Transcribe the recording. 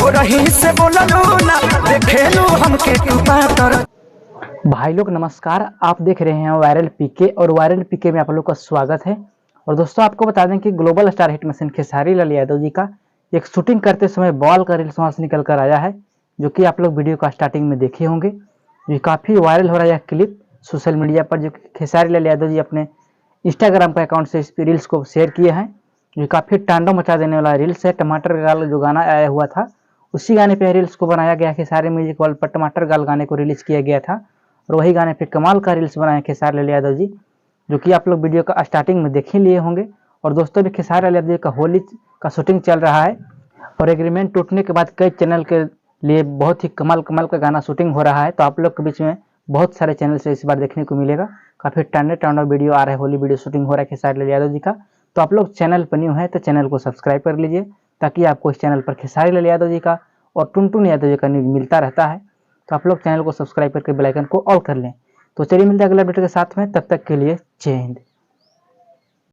रही से बोललू ना देखेलू हमके तू पातर। भाई लोग नमस्कार, आप देख रहे हैं वायरल पीके और वायरल पीके में आप लोग का स्वागत है। और दोस्तों आपको बता दें कि global star hit machine Khesari Lal Yadav ji का एक शूटिंग करते समय बॉल का रील्स वहां से निकल कर आया है, जो कि आप लोग वीडियो का स्टार्टिंग में देखे होंगे। ये काफ़ी वायरल हो रहा है यह क्लिप सोशल मीडिया पर, जो खेसारी लाल यादव जी अपने इंस्टाग्राम का अकाउंट से इस रील्स को शेयर किए हैं। ये काफ़ी तांडव मचा देने वाला रील्स है। टमाटर गाल जो गाना आया हुआ था उसी गाने पे रील्स को बनाया गया। खेसारी म्यूजिक वर्ल्ड पर टमाटर गाल गाने को रिलीज किया गया था और वही गाने पे कमाल का रील्स बनाए खेसारी लाल यादव जी, जो कि आप लोग वीडियो का स्टार्टिंग में देख ही लिए होंगे। और दोस्तों भी खेसारी लाल यादव जी का होली का शूटिंग चल रहा है और एग्रीमेंट टूटने के बाद कई चैनल के लिए बहुत ही कमाल का गाना शूटिंग हो रहा है। तो आप लोग के बीच में बहुत सारे चैनल से इस बार देखने को मिलेगा। काफ़ी टांडव वीडियो आ रहा है, होली वीडियो शूटिंग हो रहा है खेसारी लाल यादव जी का। तो आप लोग चैनल पर न्यू है तो चैनल को सब्सक्राइब कर लीजिए, ताकि आपको इस चैनल पर खेसारी लाल यादव जी का और टुनटुन यादव जी का न्यूज मिलता रहता है। तो आप लोग चैनल को सब्सक्राइब करके बेल आइकन को ऑल कर लें। तो चलिए मिलते हैं अगले वीडियो के साथ में, तब तक के लिए जय हिंद।